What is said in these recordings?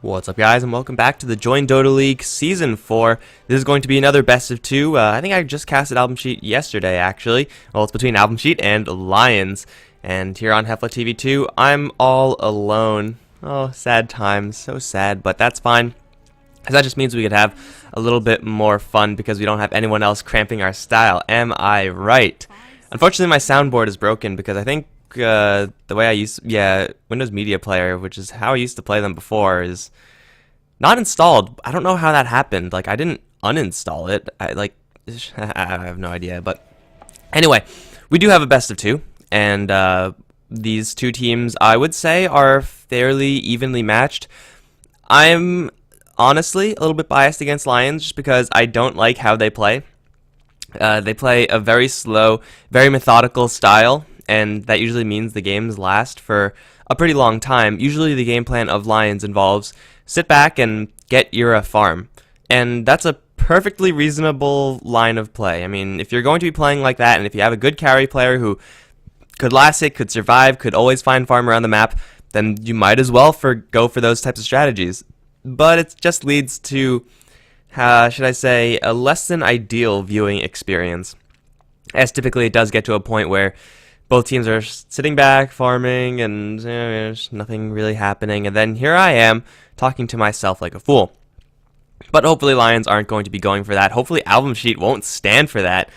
What's up, guys, and welcome back to the Join Dota League Season 4. This is going to be another best of 2. I think I just casted AlbumSheet yesterday, actually. Well, it's between AlbumSheet and Lajons. And here on HeflaTV 2, I'm all alone. Oh, sad times. So sad, but that's fine. Because that just means we could have a little bit more fun because we don't have anyone else cramping our style. Am I right? Unfortunately, my soundboard is broken because I think the way I Windows Media Player, which is how I used to play them before, is not installed. I don't know how that happened. Like, I didn't uninstall it. I have no idea. But anyway, we do have a best of 2, and these two teams, I would say, are fairly evenly matched. I'm honestly a little bit biased against Lajons just because I don't like how they play. They play a very slow, very methodical style, and that usually means the games last for a pretty long time. Usually the game plan of Lajons involves sit back and get your farm, and that's a perfectly reasonable line of play. I mean, if you're going to be playing like that, and if you have a good carry player who could last it, could survive, could always find farm around the map, then you might as well go for those types of strategies. But it just leads to, should I say, a less than ideal viewing experience, as typically it does get to a point where both teams are sitting back, farming, and there's nothing really happening. And then here I am, talking to myself like a fool. But hopefully Lajons aren't going to be going for that. Hopefully AlbumSheet won't stand for that.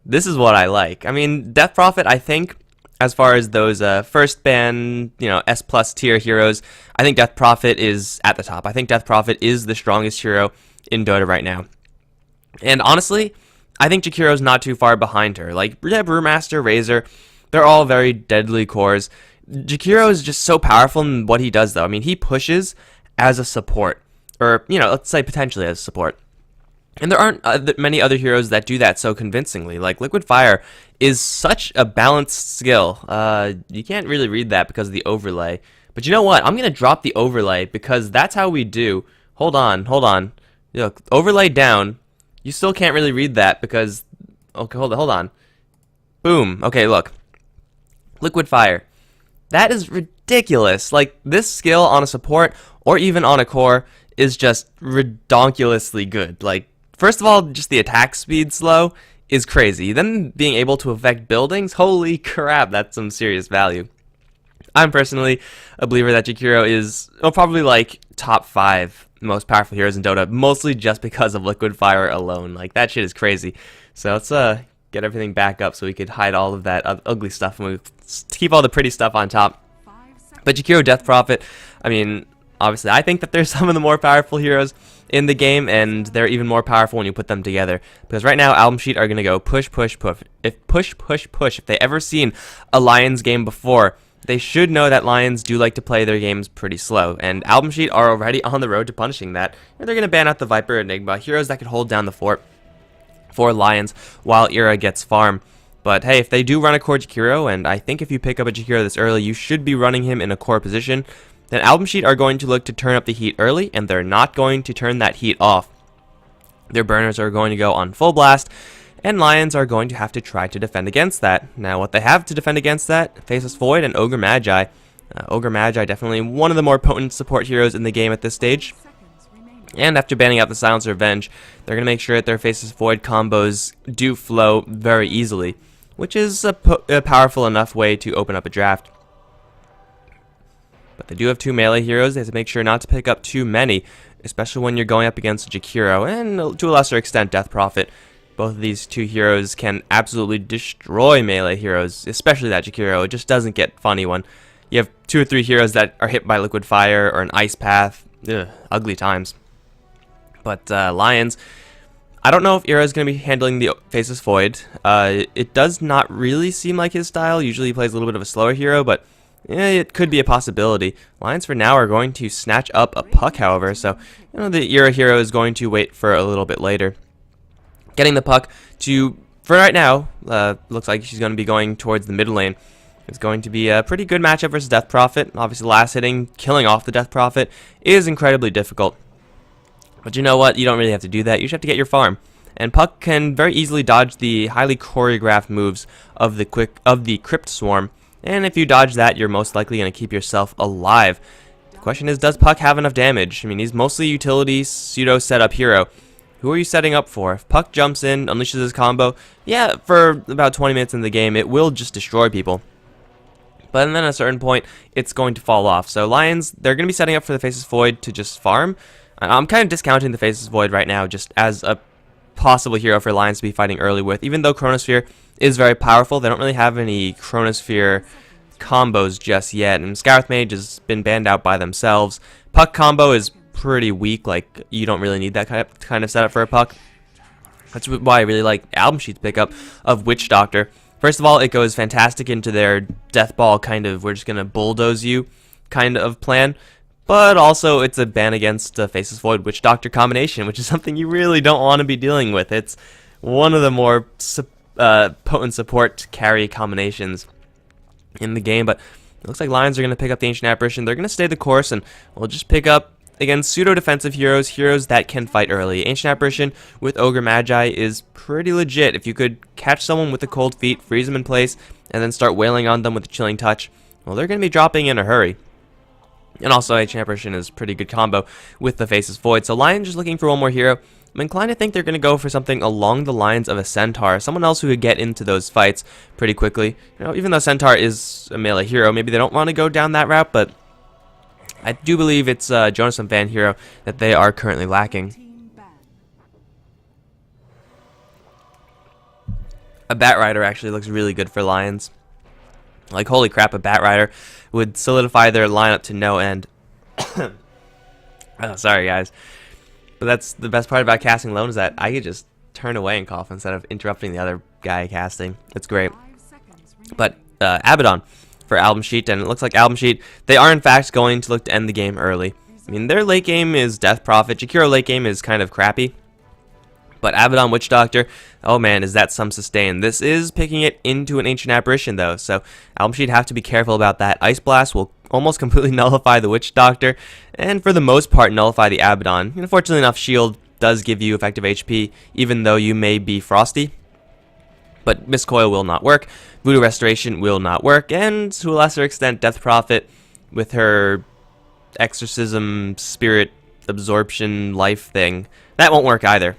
This is what I like. I mean, Death Prophet, I think, as far as those first ban, S+ tier heroes, I think Death Prophet is at the top. I think Death Prophet is the strongest hero in Dota right now. And honestly, I think Jakiro's not too far behind her. Like, Brewmaster, Razor, they're all very deadly cores. Jakiro is just so powerful in what he does, though. I mean, he pushes as a support, or, let's say potentially as a support. And there aren't many other heroes that do that so convincingly. Like, Liquid Fire is such a balanced skill. You can't really read that because of the overlay. But you know what? I'm going to drop the overlay because that's how we do. Hold on. Look, overlay down. You still can't really read that because... Okay, hold on. Boom. Okay, look. Liquid Fire. That is ridiculous. Like, this skill on a support or even on a core is just redonkulously good. Like, first of all, just the attack speed slow is crazy. Then being able to affect buildings, holy crap, that's some serious value. I'm personally a believer that Jakiro is probably like top 5 most powerful heroes in Dota, mostly just because of Liquid Fire alone. Like, that shit is crazy. So let's get everything back up so we could hide all of that ugly stuff and we keep all the pretty stuff on top. But Jakiro, Death Prophet, I mean, obviously I think that there's some of the more powerful heroes in the game, and they're even more powerful when you put them together. Because right now, AlbumSheet are going to go push. If they ever seen a Lajons game before, they should know that Lajons do like to play their games pretty slow. And AlbumSheet are already on the road to punishing that. And they're going to ban out the Viper, Enigma, heroes that could hold down the fort for Lajons while Era gets farm. But hey, if they do run a core Jakiro, and I think if you pick up a Jakiro this early, you should be running him in a core position, then AlbumSheet are going to look to turn up the heat early, and they're not going to turn that heat off. Their burners are going to go on full blast, and Lajons are going to have to try to defend against that. Now, what they have to defend against that, Faceless Void and Ogre Magi. Ogre Magi, definitely one of the more potent support heroes in the game at this stage. And after banning out the Silencer Revenge, they're going to make sure that their Faceless Void combos do flow very easily, which is a powerful enough way to open up a draft. But they do have 2 melee heroes. They have to make sure not to pick up too many, especially when you're going up against Jakiro, and to a lesser extent, Death Prophet. Both of these 2 heroes can absolutely destroy melee heroes, especially that Jakiro. It just doesn't get funny when you have 2 or 3 heroes that are hit by liquid fire or an ice path. Ugh, ugly times. But Lions, I don't know if Ira is going to be handling the Faceless Void. It does not really seem like his style. Usually he plays a little bit of a slower hero, but it could be a possibility. Lions for now are going to snatch up a puck, however, so the Ira hero is going to wait for a little bit later. Getting the puck to, for right now, looks like she's going to be going towards the mid lane. It's going to be a pretty good matchup versus Death Prophet. Obviously, last hitting, killing off the Death Prophet is incredibly difficult. But you know what? You don't really have to do that. You just have to get your farm. And Puck can very easily dodge the highly choreographed moves of the Crypt Swarm. And if you dodge that, you're most likely going to keep yourself alive. The question is, does Puck have enough damage? I mean, he's mostly utility, pseudo setup hero. Who are you setting up for? If Puck jumps in, unleashes his combo, yeah, for about 20 minutes in the game, it will just destroy people. But then at a certain point, it's going to fall off. So Lions, they're going to be setting up for the Faceless Void to just farm. I'm kind of discounting the Faceless Void right now just as a possible hero for Lions to be fighting early with. Even though Chronosphere is very powerful, they don't really have any Chronosphere combos just yet. And Scarith Mage has been banned out by themselves. Puck combo is pretty weak. Like, you don't really need that kind of setup for a Puck. That's why I really like AlbumSheet's pickup of Witch Doctor. First of all, it goes fantastic into their Death Ball kind of, we're just going to bulldoze you kind of plan. But also, it's a ban against Faceless Void Witch Doctor combination, which is something you really don't want to be dealing with. It's one of the more potent support carry combinations in the game. But it looks like Lions are going to pick up the Ancient Apparition. They're going to stay the course, and we'll just pick up, again, pseudo-defensive heroes that can fight early. Ancient Apparition with Ogre Magi is pretty legit. If you could catch someone with a cold feet, freeze them in place, and then start wailing on them with a chilling touch, well, they're going to be dropping in a hurry. And also, Ancient Apparition is a pretty good combo with the Faceless Void. So Lion just looking for one more hero. I'm inclined to think they're going to go for something along the lines of a Centaur, someone else who could get into those fights pretty quickly. Even though Centaur is a melee hero, maybe they don't want to go down that route, but I do believe it's Jonas and Van hero that they are currently lacking. A Bat Rider actually looks really good for Lions. Like, holy crap, a Bat Rider would solidify their lineup to no end. Oh, sorry, guys. But that's the best part about casting alone, is that I could just turn away and cough instead of interrupting the other guy casting. It's great. But Abaddon for AlbumSheet, and it looks like AlbumSheet, they are in fact going to look to end the game early. I mean, their late game is Death Prophet. Jakiro late game is kind of crappy. But Abaddon Witch Doctor, oh man, is that some sustain. This is picking it into an Ancient Apparition though, so AlbumSheet have to be careful about that. Ice Blast will almost completely nullify the Witch Doctor, and for the most part nullify the Abaddon. Unfortunately enough, Shield does give you effective HP, even though you may be frosty. But Mist Coil will not work, Voodoo Restoration will not work, and to a lesser extent, Death Prophet with her Exorcism, Spirit, Absorption, Life thing, that won't work either.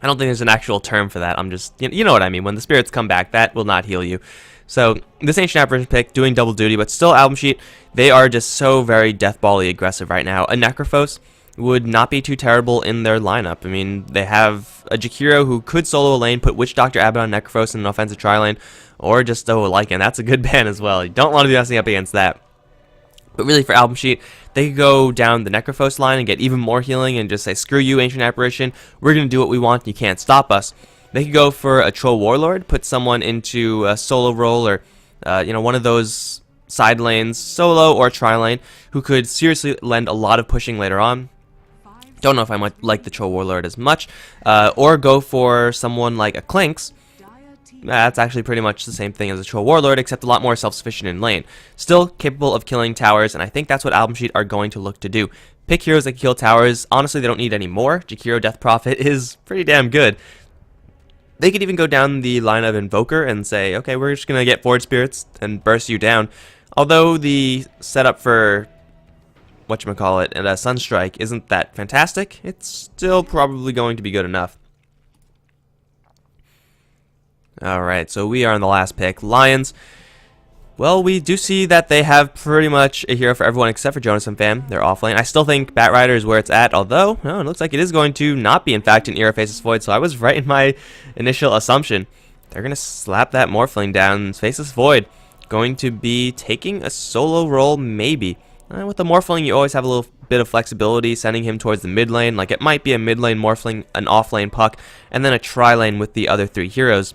I don't think there's an actual term for that. I'm just, you know what I mean. When the spirits come back, that will not heal you. So this Ancient Apparition pick doing double duty, but still AlbumSheet, they are just so very Death Ball-y aggressive right now. A Necrophos would not be too terrible in their lineup. I mean, they have a Jakiro who could solo a lane, put Witch Doctor, Abaddon, Necrophos in an offensive tri-lane, or just a Lycan. That's a good ban as well. You don't want to be messing up against that. But really, for AlbumSheet, they could go down the Necrophos line and get even more healing and just say, screw you, Ancient Apparition. We're going to do what we want. You can't stop us. They could go for a Troll Warlord, put someone into a solo role or, one of those side lanes, solo or tri-lane, who could seriously lend a lot of pushing later on. Don't know if I might like the Troll Warlord as much. Or go for someone like a Clinks. That's actually pretty much the same thing as a Troll Warlord, except a lot more self-sufficient in lane. Still capable of killing towers, and I think that's what AlbumSheet are going to look to do. Pick heroes that can kill towers. Honestly, they don't need any more. Jakiro Death Prophet is pretty damn good. They could even go down the line of Invoker and say, okay, we're just going to get Forge Spirits and burst you down. Although the setup for, whatchamacallit, and a Sunstrike isn't that fantastic, it's still probably going to be good enough. Alright, so we are on the last pick. Lions. Well, we do see that they have pretty much a hero for everyone except for Jonas and Fam. They're offlane. I still think Bat Rider is where it's at, although, no, it looks like it is going to not be, in fact, an Era Faceless Void, so I was right in my initial assumption. They're going to slap that Morphling down. Faceless Void. going to be taking a solo role, maybe. With the Morphling, you always have a little bit of flexibility, sending him towards the mid lane. Like, it might be a mid lane Morphling, an off lane Puck, and then a tri lane with the other 3 heroes.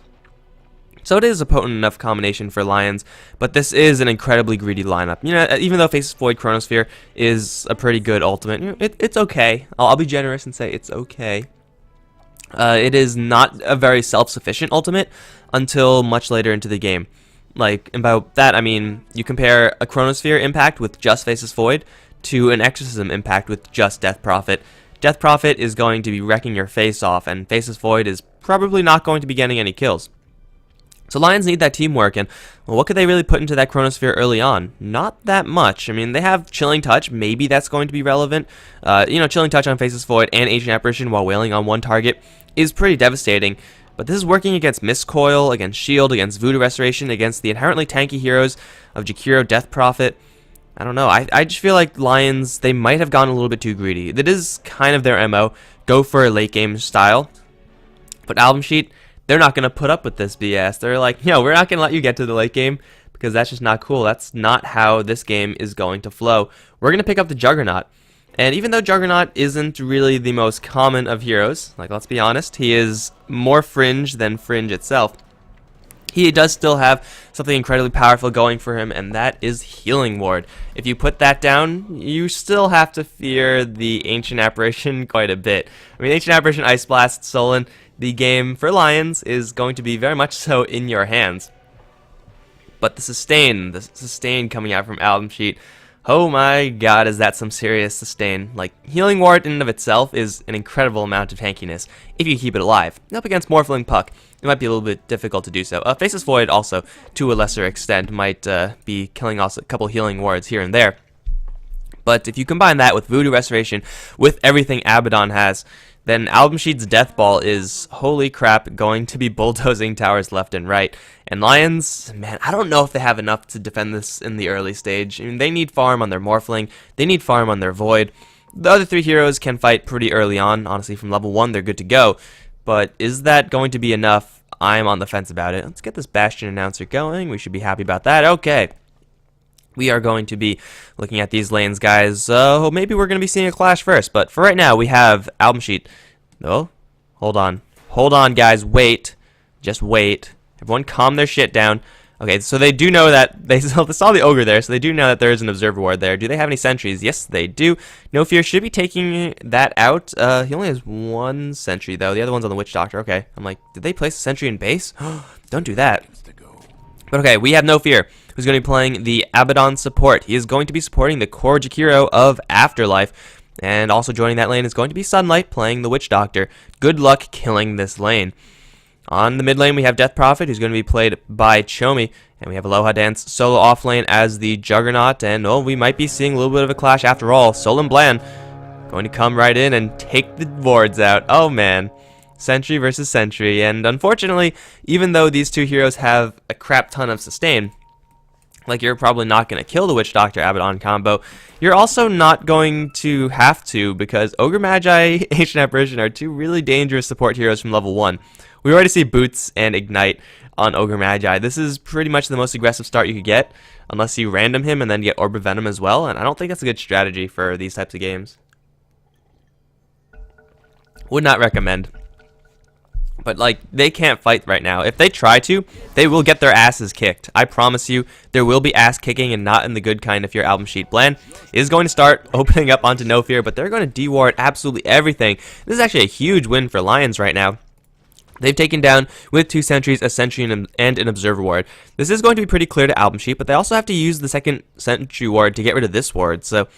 So it is a potent enough combination for Lions, but this is an incredibly greedy lineup. You know, even though Faceless Void Chronosphere is a pretty good ultimate, you know, it's okay. I'll be generous and say it's okay. It is not a very self-sufficient ultimate until much later into the game. Like, and by that I mean, you compare a Chronosphere impact with just Faceless Void to an Exorcism impact with just Death Prophet. Death Prophet is going to be wrecking your face off, and Faceless Void is probably not going to be getting any kills. So Lions need that teamwork, and well, what could they really put into that Chronosphere early on? Not that much. I mean, they have Chilling Touch. Maybe that's going to be relevant. You know, Chilling Touch on Faceless Void and Ancient Apparition while wailing on one target is pretty devastating. But this is working against Mistcoil, against Shield, against Voodoo Restoration, against the inherently tanky heroes of Jakiro, Death Prophet. I don't know. I just feel like Lions, they might have gone a little bit too greedy. That is kind of their MO. Go for a late game style. But AlbumSheet, they're not going to put up with this BS. They're like, yo, we're not going to let you get to the late game because that's just not cool. That's not how this game is going to flow. We're going to pick up the Juggernaut. And even though Juggernaut isn't really the most common of heroes, like, let's be honest, he is more fringe than fringe itself. He does still have something incredibly powerful going for him, and that is Healing Ward. If you put that down, you still have to fear the Ancient Apparition quite a bit. I mean, Ancient Apparition, Ice Blast, Solon, the game for Lions is going to be very much so in your hands. But the sustain coming out from AlbumSheet, oh my god, is that some serious sustain. Like, Healing Ward in and of itself is an incredible amount of tankiness if you keep it alive. Up against Morphling Puck, it might be a little bit difficult to do so. Faceless Void also, to a lesser extent, might be killing also a couple Healing Wards here and there. But if you combine that with Voodoo Restoration, with everything Abaddon has, then AlbumSheet's Death Ball is, holy crap, going to be bulldozing towers left and right. And Lions, man, I don't know if they have enough to defend this in the early stage. I mean, they need farm on their Morphling, they need farm on their Void. The other 3 heroes can fight pretty early on. Honestly, from level 1, they're good to go. But is that going to be enough? I'm on the fence about it. Let's get this Bastion announcer going. We should be happy about that. Okay. We are going to be looking at these lanes, guys. Maybe we're going to be seeing a clash first. But for right now, we have AlbumSheet. No? Hold on. Hold on, guys. Wait. Just wait. Everyone calm their shit down. Okay, so they do know that they saw the ogre there, so they do know that there is an observer ward there. Do they have any sentries? Yes, they do. No Fear should be taking that out. He only has 1 sentry, though. The other one's on the Witch Doctor. Okay, I'm like, did they place a sentry in base? Don't do that. But okay, we have No Fear, who's going to be playing the Abaddon support. He is going to be supporting the core Jakiro of Afterlife. And also joining that lane is going to be Sunlight, playing the Witch Doctor. Good luck killing this lane. On the mid lane, we have Death Prophet, who's going to be played by Chomi. And we have Aloha Dance solo off lane as the Juggernaut. And, oh, we might be seeing a little bit of a clash after all. Sol and Bland going to come right in and take the wards out. Oh, man. Sentry versus Sentry. And unfortunately, even though these 2 heroes have a crap ton of sustain, like, you're probably not going to kill the Witch Doctor Abaddon combo, you're also not going to have to, because Ogre Magi, Ancient Apparition are 2 really dangerous support heroes from level 1. We already see Boots and Ignite on Ogre Magi. This is pretty much the most aggressive start you could get, unless you random him and then get Orb of Venom as well, and I don't think that's a good strategy for these types of games. Would not recommend. But, like, they can't fight right now. If they try to, they will get their asses kicked. I promise you, there will be ass kicking, and not in the good kind if you're AlbumSheet. Bland is going to start opening up onto No Fear, but they're going to de-ward absolutely everything. This is actually a huge win for Lions right now. They've taken down, with 2 sentries, a sentry and an observer ward. This is going to be pretty clear to AlbumSheet, but they also have to use the second sentry ward to get rid of this ward. So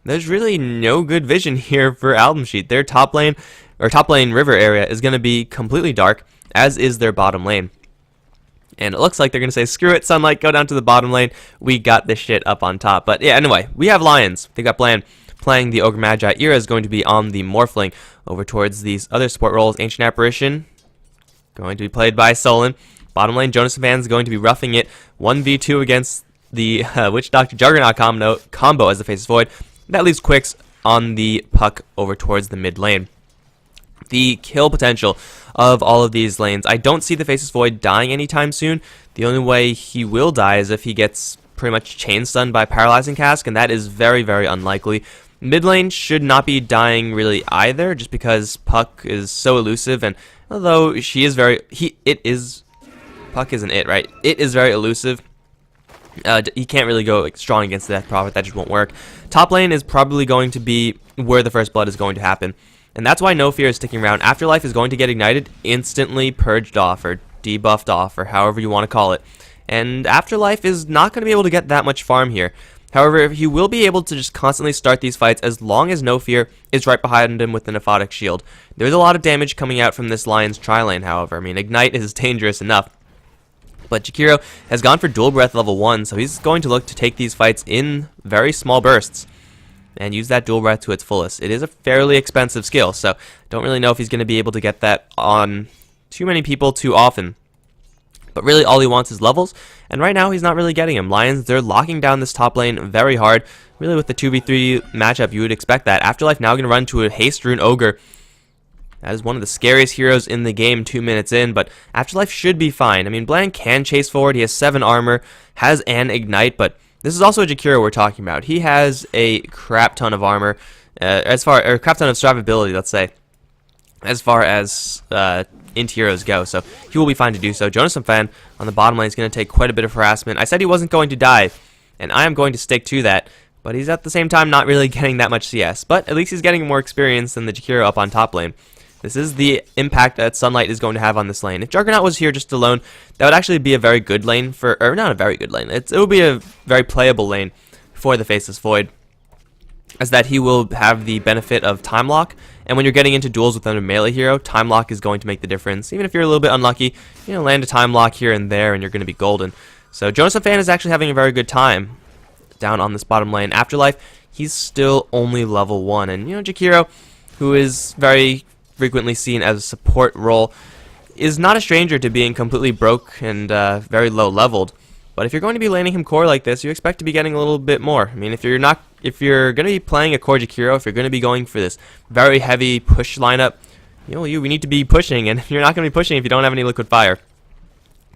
there's really no good vision here for AlbumSheet. Their top lane river area is going to be completely dark, as is their bottom lane. And it looks like they're going to say, screw it, Sunlight, go down to the bottom lane. We got this shit up on top. But yeah, anyway, we have Lions. They got Bland playing the Ogre Magi. Ira is going to be on the Morphling over towards these other support roles. Ancient Apparition going to be played by Solon. Bottom lane, Jonas Van is going to be roughing it 1v2 against the Witch Doctor Juggernaut combo as the Faceless Void. That leaves Quicks on the Puck over towards the mid lane. the kill potential of all of these lanes. I don't see the Faceless Void dying anytime soon. The only way he will die is if he gets pretty much chain stunned by Paralyzing Cask, and that is very, very unlikely. Mid lane should not be dying really either, just because Puck is so elusive, and although she is very, Puck isn't it, right? It is very elusive. He can't really go strong against the Death Prophet, that just won't work. Top lane is probably going to be where the first blood is going to happen, and that's why No Fear is sticking around. Afterlife is going to get ignited, instantly purged off, or debuffed off, or however you want to call it. And Afterlife is not going to be able to get that much farm here. However, he will be able to just constantly start these fights as long as No Fear is right behind him with the Nephotic Shield. There's a lot of damage coming out from this Lion's tri-lane, however. I mean, Ignite is dangerous enough. But Jakiro has gone for Dual Breath level 1, so he's going to look to take these fights in very small bursts and use that Dual Breath to its fullest. It is a fairly expensive skill, so don't really know if he's going to be able to get that on too many people too often. But really all he wants is levels, and right now he's not really getting them. Lions, they're locking down this top lane very hard. Really with the 2v3 matchup, you would expect that. Afterlife now going to run to a Haste Rune Ogre. That is one of the scariest heroes in the game 2 minutes in, but Afterlife should be fine. I mean, Bland can chase forward. He has 7 armor, has an Ignite, but this is also a Jakiro we're talking about. He has a crap ton of armor, or a crap ton of survivability, let's say, as far as int heroes go, so he will be fine to do so. Jonas Fan on the bottom lane is going to take quite a bit of harassment. I said he wasn't going to die, and I am going to stick to that, but he's at the same time not really getting that much CS, but at least he's getting more experience than the Jakiro up on top lane. This is the impact that Sunlight is going to have on this lane. If Juggernaut was here just alone, that would actually be a very good lane for, or not a very good lane, it would be a very playable lane for the Faceless Void, as that he will have the benefit of Time Lock, and when you're getting into duels with a melee hero, Time Lock is going to make the difference. Even if you're a little bit unlucky, you know, land a Time Lock here and there and you're going to be golden. So Jonas Fan is actually having a very good time down on this bottom lane. Afterlife, he's still only level 1, and you know, Jakiro, who is very frequently seen as a support role, is not a stranger to being completely broke and very low leveled. But if you're going to be laning him core like this, you expect to be getting a little bit more. I mean, if you're going to be playing a core Jakiro, if you're going to be going for this very heavy push lineup, you know, we need to be pushing, and you're not going to be pushing if you don't have any liquid fire.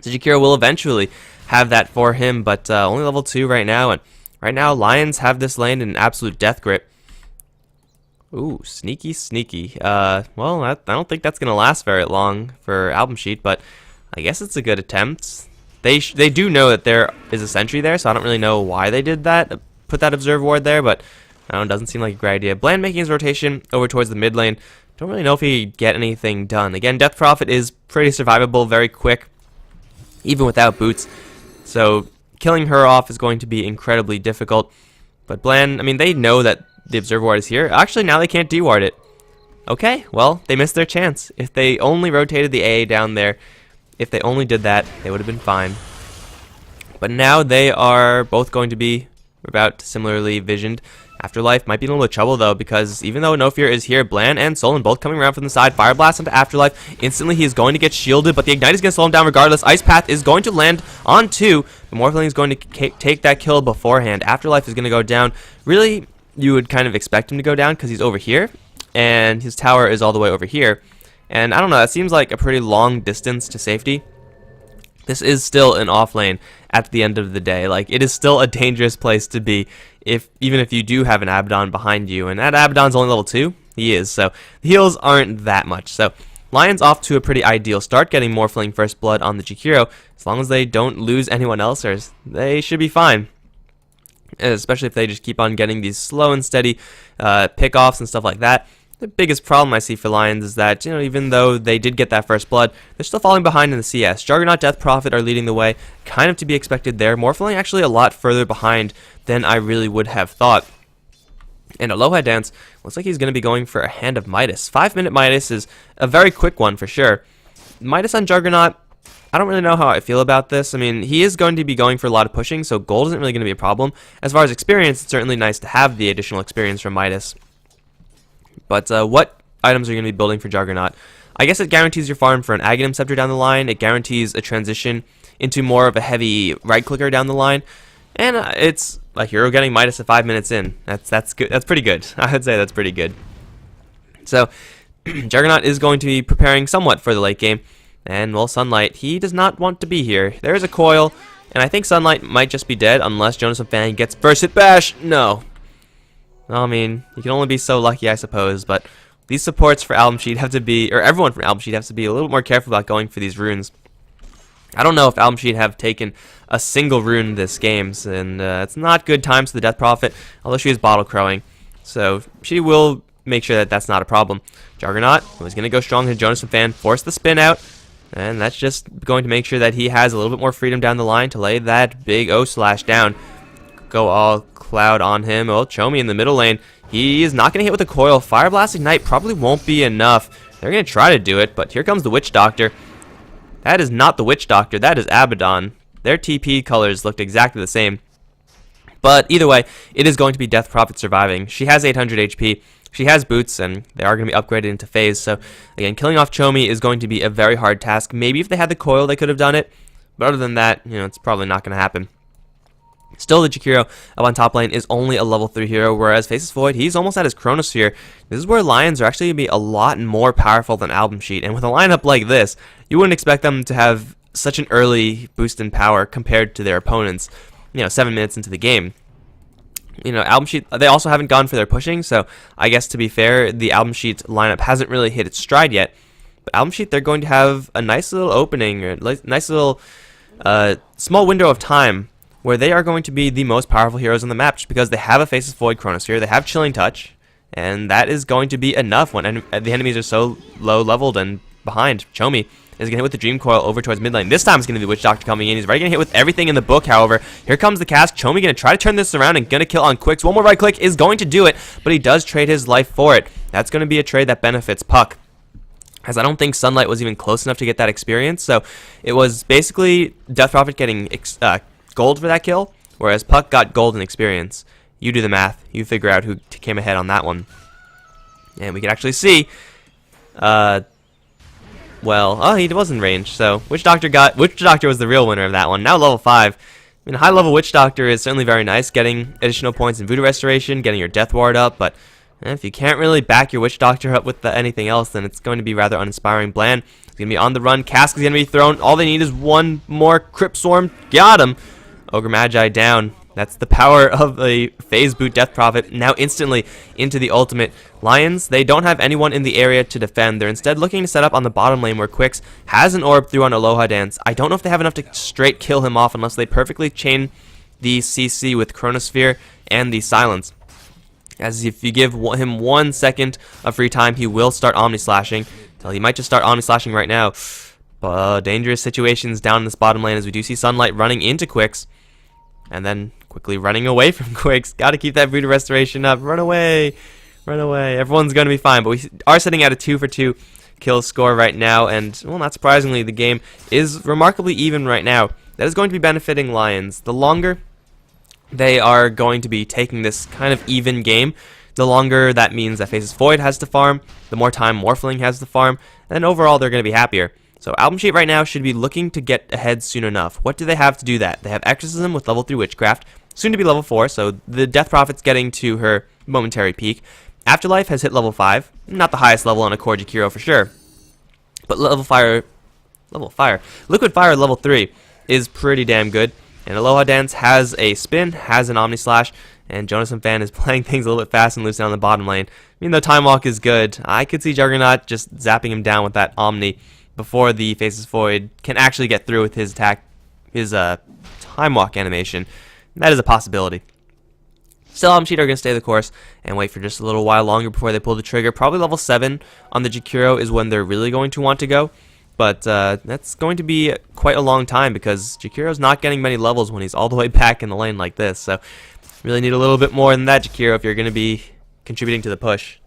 So Jakiro will eventually have that for him, but only level 2 right now, and right now Lions have this lane in absolute death grip. Ooh, sneaky, sneaky. Well, I don't think that's going to last very long for AlbumSheet, but I guess it's a good attempt. They do know that there is a sentry there, so I don't really know why they did that, put that observe ward there, but I don't know, it doesn't seem like a great idea. Bland making his rotation over towards the mid lane. Don't really know if he'd get anything done. Again, Death Prophet is pretty survivable, very quick, even without boots, so killing her off is going to be incredibly difficult. But Bland, I mean, they know that the observe ward is here. Actually, now they can't deward it. Okay, well, they missed their chance. If they only rotated the AA down there, if they only did that, they would have been fine. But now they are both going to be about similarly visioned. Afterlife might be in a little bit of trouble, though, because even though No Fear is here, Bland and Solon both coming around from the side. Fire Blast onto Afterlife. Instantly, he is going to get shielded, but the Ignite is going to slow him down regardless. Ice Path is going to land on 2. The Morphling is going to take that kill beforehand. Afterlife is going to go down. Really, you would kind of expect him to go down because he's over here, and his tower is all the way over here. And I don't know, that seems like a pretty long distance to safety. This is still an off lane at the end of the day. Like, it is still a dangerous place to be, even if you do have an Abaddon behind you. And that Abaddon's only level 2. He is, so the heals aren't that much. So Lions off to a pretty ideal start, getting Morphling first blood on the Jakiro. As long as they don't lose anyone else, they should be fine. Especially if they just keep on getting these slow and steady pick-offs and stuff like that. The biggest problem I see for Lions is that, you know, even though they did get that first blood, they're still falling behind in the CS. Juggernaut, Death Prophet are leading the way, kind of to be expected there. Morphling actually a lot further behind than I really would have thought. And Aloha Dance looks like he's going to be going for a Hand of Midas. 5-minute Midas is a very quick one for sure. Midas on Juggernaut, I don't really know how I feel about this. I mean, he is going to be going for a lot of pushing, so gold isn't really going to be a problem. As far as experience, it's certainly nice to have the additional experience from Midas. But what items are you going to be building for Juggernaut? I guess it guarantees your farm for an Aghanim Scepter down the line. It guarantees a transition into more of a heavy right-clicker down the line. And it's a hero getting Midas at 5 minutes in. That's good. That's pretty good. I would say that's pretty good. So Juggernaut is going to be preparing somewhat for the late game. And, well, Sunlight, he does not want to be here. There is a coil, and I think Sunlight might just be dead unless Jonas and Fan gets first hit bash. No. Well, I mean, you can only be so lucky, I suppose, but these supports for AlbumSheet have to be, or everyone from AlbumSheet has to be a little more careful about going for these runes. I don't know if AlbumSheet have taken a single rune this game, and it's not good times to the Death Prophet, although she is bottle crowing. So she will make sure that that's not a problem. Juggernaut was going to go strong to Jonas and Fan, force the spin out, and that's just going to make sure that he has a little bit more freedom down the line to lay that big O-slash down. Go all cloud on him. Oh, Chomi in the middle lane. He is not going to hit with a coil. Fire Blast Ignite probably won't be enough. They're going to try to do it, but here comes the Witch Doctor. That is not the Witch Doctor. That is Abaddon. Their TP colors looked exactly the same. But either way, it is going to be Death Prophet surviving. She has 800 HP. She has boots, and they are going to be upgraded into phase. So, again, killing off Chomi is going to be a very hard task. Maybe if they had the coil, they could have done it. But other than that, it's probably not going to happen. Still, the Jakiro up on top lane is only a level 3 hero, whereas Faceless Void, he's almost at his Chronosphere. This is where Lions are actually going to be a lot more powerful than AlbumSheet. And with a lineup like this, you wouldn't expect them to have such an early boost in power compared to their opponents, 7 minutes into the game. AlbumSheet, they also haven't gone for their pushing, so I guess to be fair, the AlbumSheet lineup hasn't really hit its stride yet. But AlbumSheet, they're going to have a nice little opening, or nice little small window of time where they are going to be the most powerful heroes on the map, just because they have a Faceless Void Chronosphere, they have Chilling Touch, and that is going to be enough when the enemies are so low leveled and behind. Chomi is going to hit with the Dream Coil over towards mid lane. This time it's going to be the Witch Doctor coming in. He's already going to hit with everything in the book, however. Here comes the cast. Chomi going to try to turn this around and going to kill on Quicks. One more right click is going to do it, but he does trade his life for it. That's going to be a trade that benefits Puck, as I don't think Sunlight was even close enough to get that experience. So it was basically Death Prophet getting gold for that kill, whereas Puck got gold and experience. You do the math. You figure out who came ahead on that one. And we can actually see... he was in range, so Witch Doctor was the real winner of that one. Now level 5. High level Witch Doctor is certainly very nice, getting additional points in Voodoo Restoration, getting your Death Ward up, but if you can't really back your Witch Doctor up with anything else, then it's going to be rather uninspiring. Bland is going to be on the run. Cask is going to be thrown. All they need is one more Crypt Swarm. Got him. Ogre Magi down. That's the power of a phase boot Death Prophet now instantly into the ultimate. Lions, they don't have anyone in the area to defend. They're instead looking to set up on the bottom lane where Quicks has an orb through on Aloha Dance. I don't know if they have enough to straight kill him off unless they perfectly chain the CC with Chronosphere and the Silence. As if you give him 1 second of free time, he will start Omni Slashing. So he might just start Omni Slashing right now. Dangerous situations down in this bottom lane as we do see Sunlight running into Quicks. And then quickly running away from Quicks. Got to keep that Voodoo Restoration up. Run away. Run away. Everyone's going to be fine. But we are sitting at a 2-for-2 kill score right now. And, well, not surprisingly, the game is remarkably even right now. That is going to be benefiting Lions. The longer they are going to be taking this kind of even game, the longer that means that Faceless Void has to farm, the more time Morphling has to farm, and overall they're going to be happier. So AlbumSheet right now should be looking to get ahead soon enough. What do they have to do that? They have Exorcism with level 3 Witchcraft, soon to be level 4, so the Death Prophet's getting to her momentary peak. Afterlife has hit level 5, not the highest level on a core Jakiro for sure, but Liquid Fire level 3 is pretty damn good. And Aloha Dance has a spin, has an Omni Slash, and Jonas and Fan is playing things a little bit fast and loose down the bottom lane. Even though Time Walk is good, I could see Juggernaut just zapping him down with that Omni before the Faceless Void can actually get through with his attack, his Time Walk animation. And that is a possibility. Still, AlbumSheet are going to stay the course and wait for just a little while longer before they pull the trigger. Probably level 7 on the Jakiro is when they're really going to want to go. But that's going to be quite a long time because Jakiro's not getting many levels when he's all the way back in the lane like this. So really need a little bit more than that Jakiro if you're going to be contributing to the push.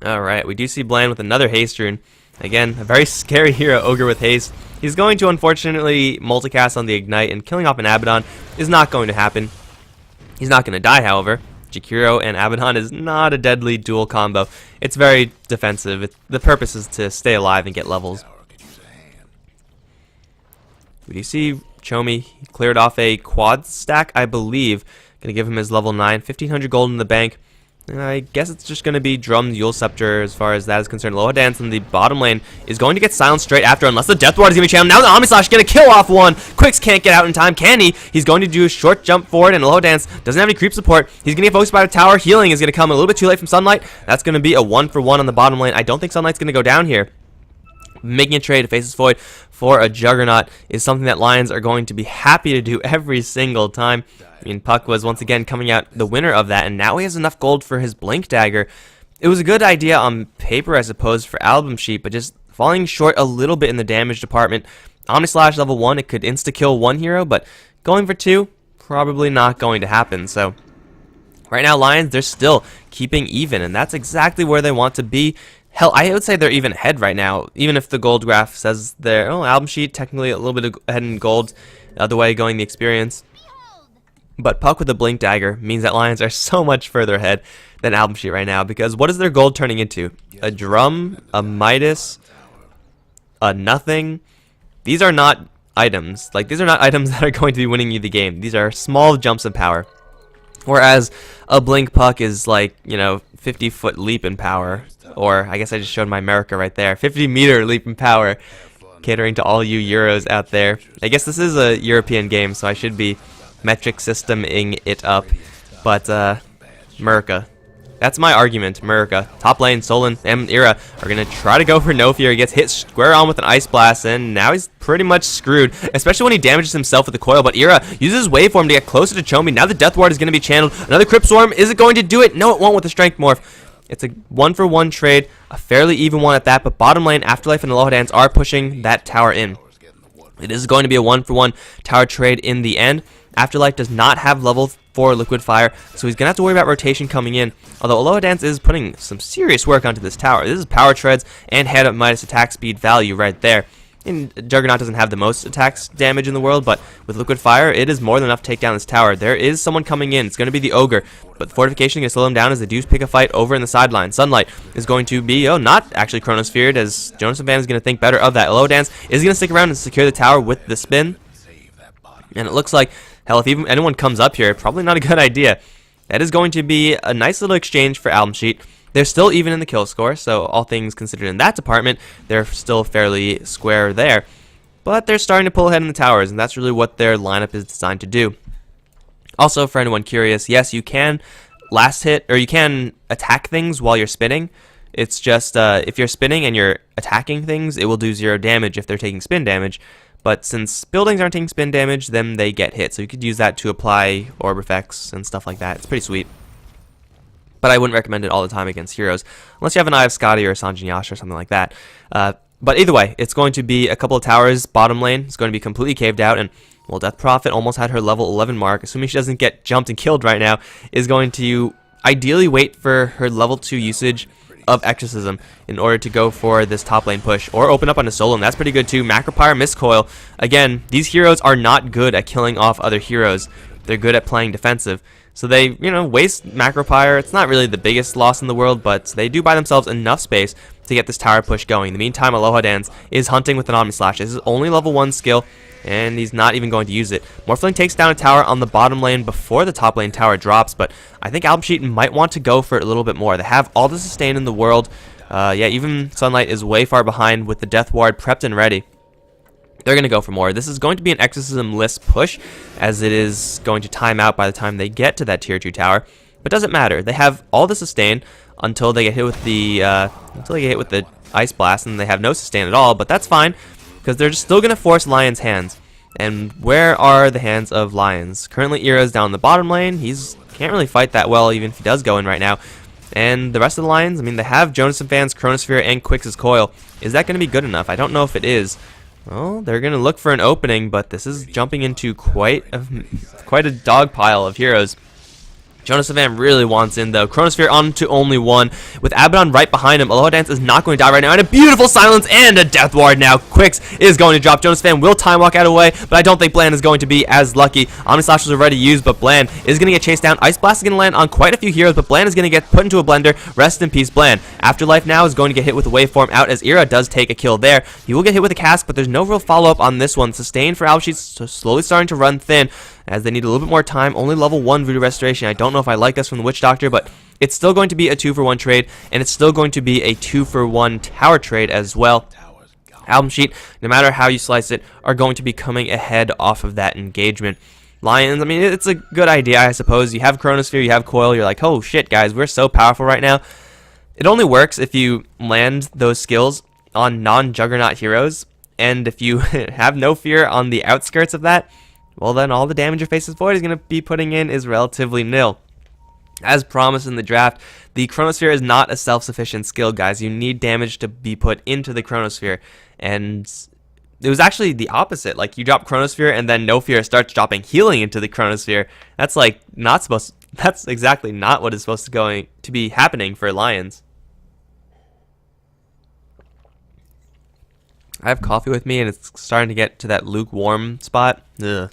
Alright, we do see Bland with another haste rune. Again, a very scary hero, Ogre with haste. He's going to unfortunately multicast on the Ignite, and killing off an Abaddon is not going to happen. He's not going to die, however. Jakiro and Abaddon is not a deadly dual combo. It's very defensive. The purpose is to stay alive and get levels. We do see Chomi cleared off a quad stack, I believe, Gonna give him his level 9, 1500 gold in the bank. I guess it's just going to be Drum Yule Scepter as far as that is concerned. Lajons in the bottom lane is going to get silenced straight after unless the Death Ward is going to be channeled. Now the Omni Slash is going to kill off one. Quicks can't get out in time, can he? He's going to do a short jump forward, and Lajons doesn't have any creep support. He's going to get focused by the tower. Healing is going to come a little bit too late from Sunlight. That's going to be a 1-for-1 on the bottom lane. I don't think Sunlight's going to go down here. Making a trade to Faceless Void for a Juggernaut is something that Lions are going to be happy to do every single time. I mean, Puck was once again coming out the winner of that, and now he has enough gold for his Blink Dagger. It was a good idea on paper, I suppose, for AlbumSheet, but just falling short a little bit in the damage department. Omni Slash level 1, it could insta-kill one hero, but going for 2, probably not going to happen. So right now, Lions, they're still keeping even, and that's exactly where they want to be. Hell, I would say they're even ahead right now, even if the gold graph says they're, Album Sheet, technically a little bit ahead in gold, the other way going the experience. But Puck with the Blink Dagger means that Lions are so much further ahead than Album Sheet right now, because what is their gold turning into? A Drum, a Midas, a Nothing? These are not items. Like, these are not items that are going to be winning you the game. These are small jumps in power. Whereas a Blink Puck is like, 50-foot leap in power. Or, I guess I just showed my America right there. 50-meter leap in power. Catering to all you Euros out there. I guess this is a European game, so I should be metric systeming it up. But, America. That's my argument, America. Top lane, Solon, and Ira are going to try to go for no fear. He gets hit square on with an Ice Blast, and now he's pretty much screwed, especially when he damages himself with the coil. But Ira uses Waveform to get closer to Chomi. Now the Death Ward is going to be channeled. Another Crypt Swarm. Is it going to do it? No, it won't with the Strength Morph. It's a 1-for-1 trade, a fairly even one at that, but bottom lane, Afterlife and the Lajons are pushing that tower in. It is going to be a 1-for-1 tower trade in the end. Afterlife does not have level 4 Liquid Fire, so he's going to have to worry about rotation coming in, although Lajons is putting some serious work onto this tower. This is Power Treads and Head Up Midas attack speed value right there. And Juggernaut doesn't have the most attacks damage in the world, but with Liquid Fire, it is more than enough to take down this tower. There is someone coming in. It's going to be the Ogre, but the Fortification is going to slow him down as they do pick a fight over in the sideline. Sunlight is going to be, not actually Chronosphered, as Jonas and Van is going to think better of that. Lajons is going to stick around and secure the tower with the spin. And it looks like, hell, if even anyone comes up here, probably not a good idea. That is going to be a nice little exchange for Album Sheet. They're still even in the kill score, so all things considered in that department, they're still fairly square there. But they're starting to pull ahead in the towers, and that's really what their lineup is designed to do. Also, for anyone curious, yes, you can last hit, or you can attack things while you're spinning. It's just, if you're spinning and you're attacking things, it will do 0 damage if they're taking spin damage. But since buildings aren't taking spin damage, then they get hit. So you could use that to apply orb effects and stuff like that. It's pretty sweet. But I wouldn't recommend it all the time against heroes, unless you have an Eye of Scotty or a Sanjin Yasha or something like that. But either way, it's going to be a couple of towers. Bottom lane is going to be completely caved out, and, well, Death Prophet almost had her level 11 mark, assuming she doesn't get jumped and killed right now, is going to ideally wait for her level 2 usage of Exorcism in order to go for this top lane push, or open up on a solo, and that's pretty good too. Macropyre, Mistcoil. Again, these heroes are not good at killing off other heroes. They're good at playing defensive. So they, waste Macropyre. It's not really the biggest loss in the world, but they do buy themselves enough space to get this tower push going. In the meantime, Lajons is hunting with an Omni Slash. This is only level 1 skill, and he's not even going to use it. Morphling takes down a tower on the bottom lane before the top lane tower drops, but I think Album Sheet might want to go for it a little bit more. They have all the sustain in the world. Yeah, even Sunlight is way far behind with the Death Ward prepped and ready. They're going to go for more. This is going to be an Exorcism-less push, as it is going to time out by the time they get to that tier 2 tower. But doesn't matter. They have all the sustain until they get hit with the Ice Blast, and they have no sustain at all. But that's fine, because they're just still going to force Lion's hands. And where are the hands of Lions? Currently, Ira's down the bottom lane. He's can't really fight that well, even if he does go in right now. And the rest of the Lions, I mean, they have Jonas and Fan's Chronosphere and Quix's Coil. Is that going to be good enough? I don't know if it is. Well, they're going to look for an opening, but this is jumping into quite a dog pile of heroes. Jonas Van really wants in, though. Chronosphere on to only 1. With Abaddon right behind him, Lajons is not going to die right now. And a beautiful silence and a Death Ward now. Quix is going to drop. Jonas Van will time walk out of the way, but I don't think Bland is going to be as lucky. Omni Slash was already used, but Bland is going to get chased down. Ice Blast is going to land on quite a few heroes, but Bland is going to get put into a blender. Rest in peace, Bland. Afterlife now is going to get hit with a Waveform out, as Ira does take a kill there. He will get hit with a cask, but there's no real follow-up on this one. Sustain for Album Sheet, so slowly starting to run thin. as they need a little bit more time. Only level 1 Voodoo Restoration. I don't know if I like this from the Witch Doctor, but it's still going to be a 2-for-1 trade, and it's still going to be a 2-for-1 tower trade as well. AlbumSheet, no matter how you slice it, are going to be coming ahead off of that engagement. Lions, I mean, it's a good idea, I suppose. You have Chronosphere, you have Coil, you're like, oh shit, guys, we're so powerful right now. It only works if you land those skills on non-Juggernaut heroes, and if you have no fear on the outskirts of that, well then all the damage your Faceless Void is going to be putting in is relatively nil. As promised in the draft, the Chronosphere is not a self-sufficient skill, guys. You need damage to be put into the Chronosphere, and it was actually the opposite. Like, you drop Chronosphere and then No Fear starts dropping healing into the Chronosphere. That's like not supposed to, that's exactly not what is supposed to be happening for Lions. I have coffee with me and it's starting to get to that lukewarm spot. Ugh.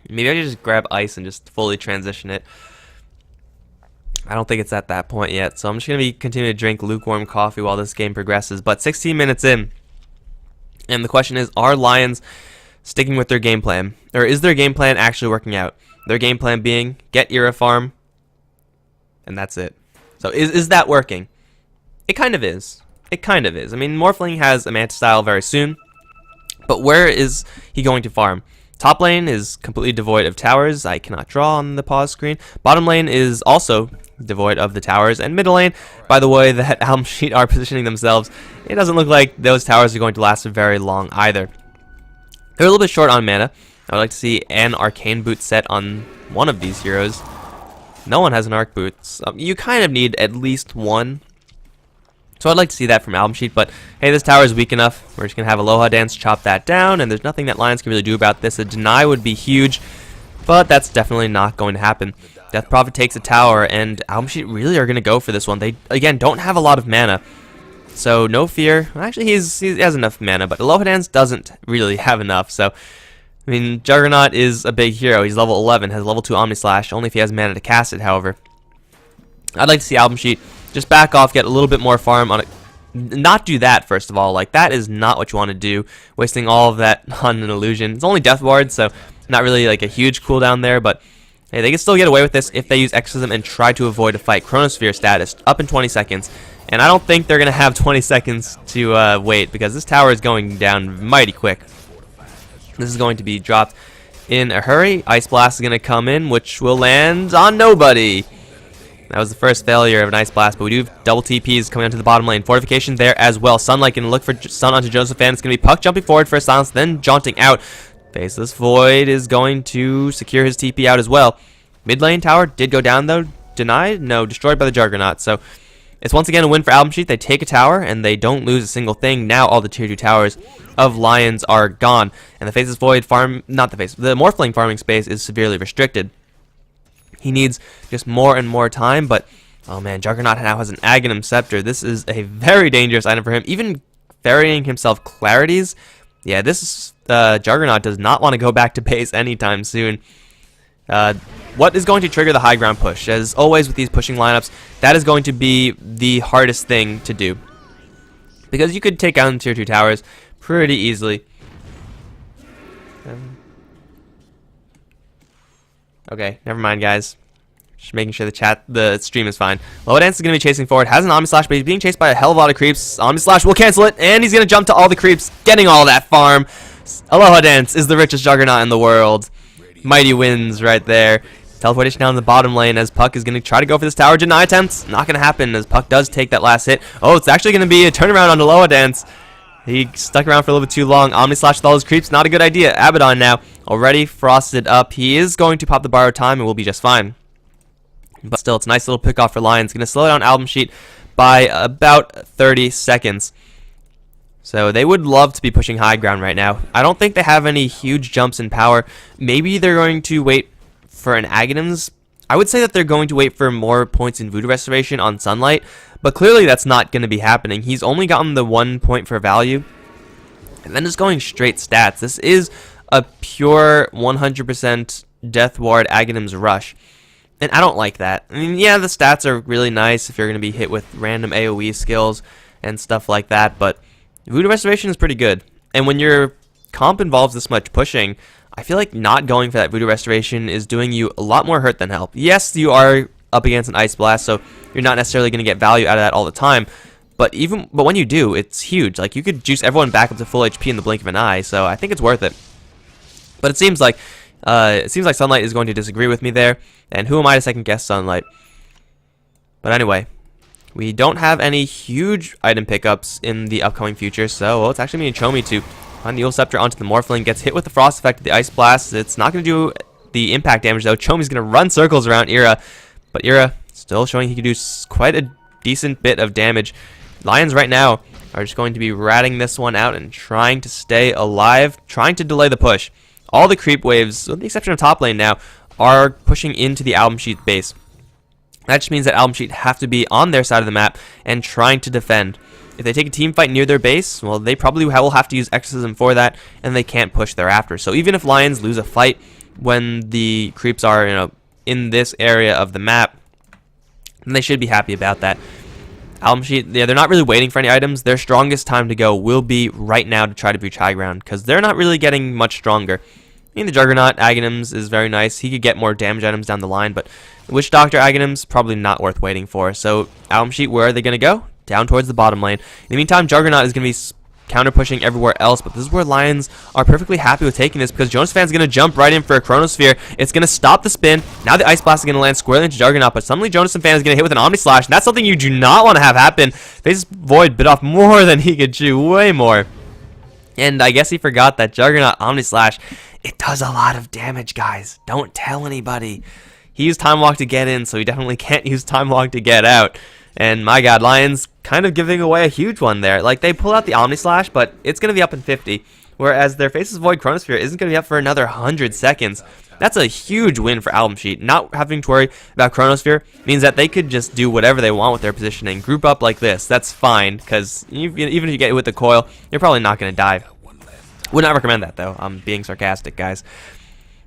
Maybe I should just grab ice and just fully transition it. I don't think it's at that point yet, so I'm just going to be continuing to drink lukewarm coffee while this game progresses. But 16 minutes in, and the question is, are Lions sticking with their game plan? Or is their game plan actually working out? Their game plan being, get Era Farm, and that's it. So is that working? It kind of is. It kind of is. I mean, Morphling has a Manta Style very soon, but where is he going to farm? Top lane is completely devoid of towers. I cannot draw on the pause screen. Bottom lane is also devoid of the towers. And middle lane, by the way that AlbumSheet are positioning themselves, it doesn't look like those towers are going to last very long either. They're a little bit short on mana. I would like to see an Arcane Boot set on one of these heroes. No one has an Arc Boot. So you kind of need at least one. So I'd like to see that from AlbumSheet, but hey, this tower is weak enough. We're just going to have Aloha Dance chop that down, and there's nothing that Lions can really do about this. A deny would be huge, but that's definitely not going to happen. Death Prophet takes a tower, and AlbumSheet really are going to go for this one. They, again, don't have a lot of mana, so no fear. Actually, he has enough mana, but Aloha Dance doesn't really have enough, so I mean, Juggernaut is a big hero. He's level 11, has level 2 Omni Slash, only if he has mana to cast it, however. I'd like to see AlbumSheet just back off, get a little bit more farm on it. Not do that, first of all. Like, that is not what you want to do. Wasting all of that on an illusion. It's only Death Ward, so not really like a huge cooldown there, but hey, they can still get away with this if they use Exorcism and try to avoid a fight. Chronosphere status up in 20 seconds. And I don't think they're going to have 20 seconds to wait, because this tower is going down mighty quick. This is going to be dropped in a hurry. Ice Blast is going to come in, which will land on nobody. That was the first failure of an Ice Blast, but we do have double TPs coming onto the bottom lane. Fortification there as well. Sunlight can look for Sun onto Josephine. It's going to be Puck jumping forward for a silence, then jaunting out. Faceless Void is going to secure his TP out as well. Mid lane tower did go down though. Denied? No, destroyed by the Juggernaut. So it's once again a win for AlbumSheet. They take a tower and they don't lose a single thing. Now all the tier 2 towers of Lions are gone. And the Faceless Void farm, not the Morphling farming space is severely restricted. He needs just more and more time, but oh man, Juggernaut now has an Aghanim Scepter. This is a very dangerous item for him. Even ferrying himself Clarities, yeah, this Juggernaut does not want to go back to base anytime soon. What is going to trigger the high ground push? As always with these pushing lineups, that is going to be the hardest thing to do, because you could take down tier 2 towers pretty easily. Okay, never mind, guys. Just making sure the stream is fine. Aloha Dance is going to be chasing forward. Has an Omni Slash, but he's being chased by a hell of a lot of creeps. Omni Slash will cancel it, and he's going to jump to all the creeps, getting all that farm. Aloha Dance is the richest Juggernaut in the world. Mighty wins right there. Teleportation down the bottom lane as Puck is going to try to go for this tower. Deny attempts. Not going to happen as Puck does take that last hit. Oh, it's actually going to be a turnaround on Aloha Dance. He stuck around for a little bit too long. Omni Slash with all his creeps. Not a good idea. Abaddon now already frosted up. He is going to pop the borrowed time and will be just fine. But still, it's a nice little pick off for Lions. Going to slow down AlbumSheet by about 30 seconds. So they would love to be pushing high ground right now. I don't think they have any huge jumps in power. Maybe they're going to wait for an Aghanims. I would say that they're going to wait for more points in Voodoo Restoration on Sunlight, but clearly that's not going to be happening. He's only gotten the 1 point for value, and then just going straight stats. This is a pure 100% Death Ward Aghanims rush, and I don't like that. I mean, yeah, the stats are really nice if you're going to be hit with random AoE skills and stuff like that, but Voodoo Restoration is pretty good, and when your comp involves this much pushing, I feel like not going for that Voodoo Restoration is doing you a lot more hurt than help. Yes, you are up against an Ice Blast, so you're not necessarily going to get value out of that all the time. But when you do, it's huge. Like, you could juice everyone back up to full HP in the blink of an eye, so I think it's worth it. But it seems like Sunlight is going to disagree with me there, and who am I to second guess Sunlight? But anyway, we don't have any huge item pickups in the upcoming future, so well, it's actually me and Chomi to find the Eul Scepter onto the Morphling, gets hit with the Frost effect of the Ice Blast. It's not going to do the impact damage though. Chomi's going to run circles around Ira, but Ira still showing he can do quite a decent bit of damage. Lions right now are just going to be ratting this one out and trying to stay alive, trying to delay the push. All the creep waves, with the exception of top lane now, are pushing into the AlbumSheet base. That just means that AlbumSheet have to be on their side of the map and trying to defend. If they take a team fight near their base, well, they probably will have to use Exorcism for that, and they can't push thereafter. So even if Lions lose a fight when the creeps are, in this area of the map, then they should be happy about that. AlbumSheet, yeah, they're not really waiting for any items. Their strongest time to go will be right now to try to breach high ground, because they're not really getting much stronger. I mean, the Juggernaut Aghanims is very nice. He could get more damage items down the line, but the Witch Doctor Aghanims probably not worth waiting for. So AlbumSheet, where are they going to go? Down towards the bottom lane. In the meantime, Juggernaut is going to be counter pushing everywhere else, but this is where Lions are perfectly happy with taking this, because Jonas Fan's going to jump right in for a Chronosphere. It's going to stop the spin. Now the Ice Blast is going to land squarely into Juggernaut, but suddenly Jonas Fan is going to hit with an Omni Slash, and that's something you do not want to have happen. Faceless Void bit off more than he could chew, way more. And I guess he forgot that Juggernaut Omni Slash, it does a lot of damage, guys. Don't tell anybody. He used Time Walk to get in, so he definitely can't use Time Walk to get out. And my god, Lions kind of giving away a huge one there. Like, they pull out the Omni Slash, but it's going to be up in 50. Whereas their Faceless Void Chronosphere isn't going to be up for another 100 seconds. That's a huge win for AlbumSheet. Not having to worry about Chronosphere means that they could just do whatever they want with their positioning. Group up like this. That's fine, because even if you get hit with the coil, you're probably not going to die. Would not recommend that, though. I'm being sarcastic, guys.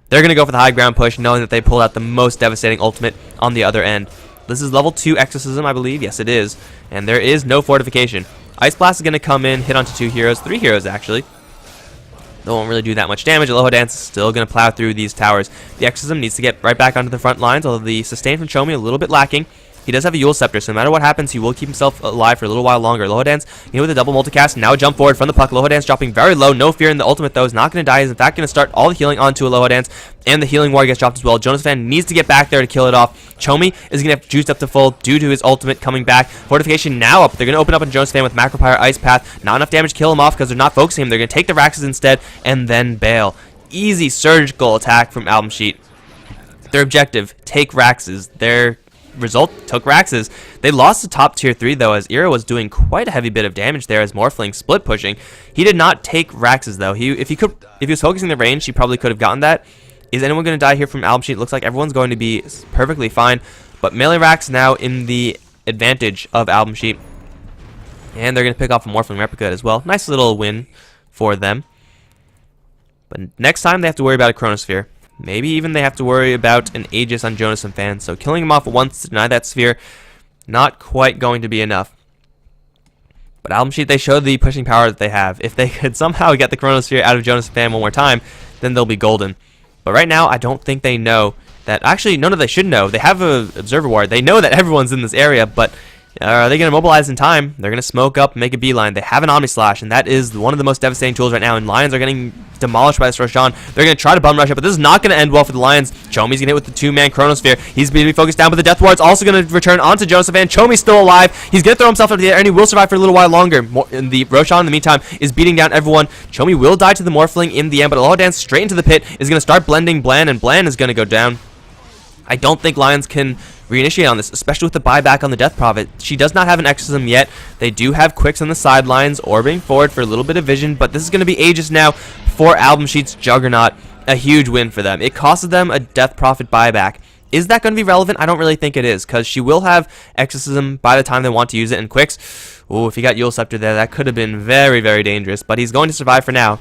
They're going to go for the high ground push, knowing that they pulled out the most devastating ultimate on the other end. This is level 2 Exorcism, I believe. Yes, it is. And there is no fortification. Ice Blast is going to come in, hit onto 2 heroes. 3 heroes, actually. They won't really do that much damage. Aloha Dance is still going to plow through these towers. The Exorcism needs to get right back onto the front lines, although the sustain from Chomi a little bit lacking. He does have a Eul Scepter, so no matter what happens, he will keep himself alive for a little while longer. Aloha Dance, with a double multicast, now a jump forward from the puck. Aloha Dance dropping very low. No fear in the ultimate, though. Is not going to die. He's in fact going to start all the healing onto Aloha Dance, and the healing ward gets dropped as well. Jonas Fan needs to get back there to kill it off. Chomi is going to have juiced up to full due to his ultimate coming back. Fortification now up. They're going to open up on Jonas Fan with Macropyre Ice Path. Not enough damage to kill him off because they're not focusing him. They're going to take the Raxes instead and then bail. Easy surgical attack from AlbumSheet. Their objective, take Raxes. Their result, took Raxes. They lost the top tier 3 though, as Ira was doing quite a heavy bit of damage there as Morphling split pushing. He did not take Raxes though. If he was focusing the range, he probably could have gotten that. Is anyone going to die here from AlbumSheet? Looks like everyone's going to be perfectly fine, but melee Rax now in the advantage of AlbumSheet, and they're going to pick off a Morphling replica as well. Nice little win for them. But next time they have to worry about a Chronosphere. Maybe even they have to worry about an Aegis on Jonas and Fan. So killing him off once to deny that sphere, not quite going to be enough. But AlbumSheet, they showed the pushing power that they have. If they could somehow get the Chronosphere out of Jonas and Fan one more time, then they'll be golden. But right now, I don't think they know that. Actually, none of they should know. They have an Observer Ward. They know that everyone's in this area, but are they going to mobilize in time? They're going to smoke up, make a beeline. They have an Omni Slash, and that is one of the most devastating tools right now. And Lions are getting demolished by this Roshan. They're going to try to bum rush it, but this is not going to end well for the Lions. Chomi's going to hit with the 2-man Chronosphere. He's going to be focused down, but the Death Ward's also going to return onto Joseph, and Chomi's still alive. He's going to throw himself up the air, and he will survive for a little while longer. And the Roshan, in the meantime, is beating down everyone. Chomi will die to the Morphling in the end, but Aloha Dance straight into the pit is going to start blending Blan, and Blan is going to go down. I don't think Lions can reinitiate on this, especially with the buyback on the Death Prophet. She does not have an Exorcism yet. They do have Quicks on the sidelines, orbiting forward for a little bit of vision, but this is going to be Aegis now for AlbumSheet's Juggernaut. A huge win for them. It costed them a Death Prophet buyback. Is that going to be relevant? I don't really think it is, because she will have Exorcism by the time they want to use it in Quicks. Oh, if he got Eul Scepter there, that could have been very, very dangerous, but he's going to survive for now.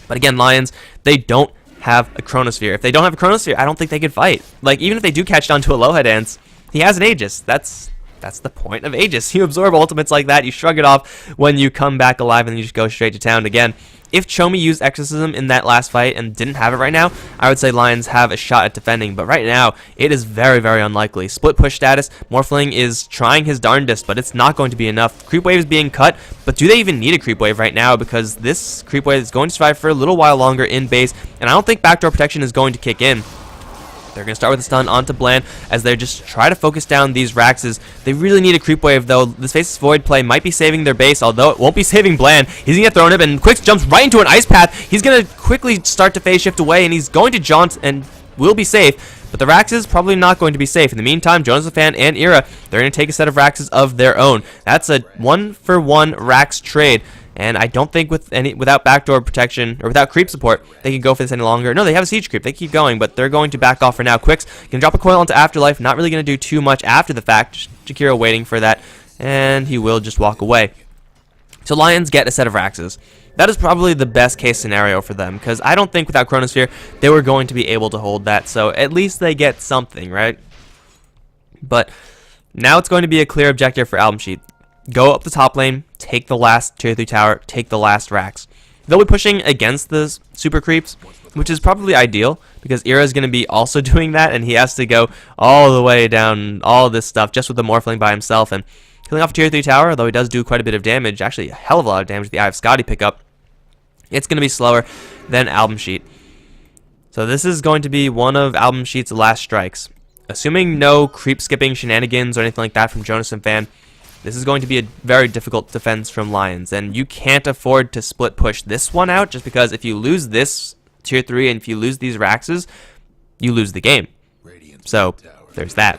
But again, Lions, they don't have a Chronosphere. If they don't have a Chronosphere, I don't think they could fight. Like, even if they do catch down to Aloha Dance, he has an Aegis. That's the point of Aegis. You absorb ultimates like that, you shrug it off when you come back alive, and you just go straight to town again. If Chomi used Exorcism in that last fight and didn't have it right now, I would say Lions have a shot at defending, but right now, it is very, very unlikely. Split push status, Morphling is trying his darndest, but it's not going to be enough. Creep wave is being cut, but do they even need a creep wave right now? Because this creep wave is going to survive for a little while longer in base, and I don't think backdoor protection is going to kick in. They're going to start with a stun onto Bland as they just try to focus down these Raxes. They really need a creep wave, though. This Faceless Void play might be saving their base, although it won't be saving Bland. He's going to get thrown up, and Quicks jumps right into an Ice Path. He's going to quickly start to phase shift away, and he's going to jaunt and will be safe. But the Raxes probably not going to be safe. In the meantime, Jonathafan and Ira, they're going to take a set of Raxes of their own. That's a 1-for-1 Rax trade. And I don't think without backdoor protection or without creep support, they can go for this any longer. No, they have a siege creep. They keep going, but they're going to back off for now. Quicks can drop a coil onto Afterlife. Not really going to do too much after the fact. Jakiro waiting for that, and he will just walk away. So Lions get a set of Raxes. That is probably the best case scenario for them, because I don't think without Chronosphere they were going to be able to hold that. So at least they get something, right? But now it's going to be a clear objective for AlbumSheet. Go up the top lane, take the last tier 3 tower, take the last Rax. They'll be pushing against the super creeps, which is probably ideal, because Ira is going to be also doing that, and he has to go all the way down all this stuff just with the Morphling by himself. And killing off tier 3 tower, though he does do quite a bit of damage, actually a hell of a lot of damage with the Eye of Scotty pickup, it's going to be slower than AlbumSheet. So this is going to be one of AlbumSheet's last strikes. Assuming no creep skipping shenanigans or anything like that from Jonathafan, this is going to be a very difficult defense from Lions, and you can't afford to split push this one out, just because if you lose this tier 3 and if you lose these Raxes, you lose the game. So there's that.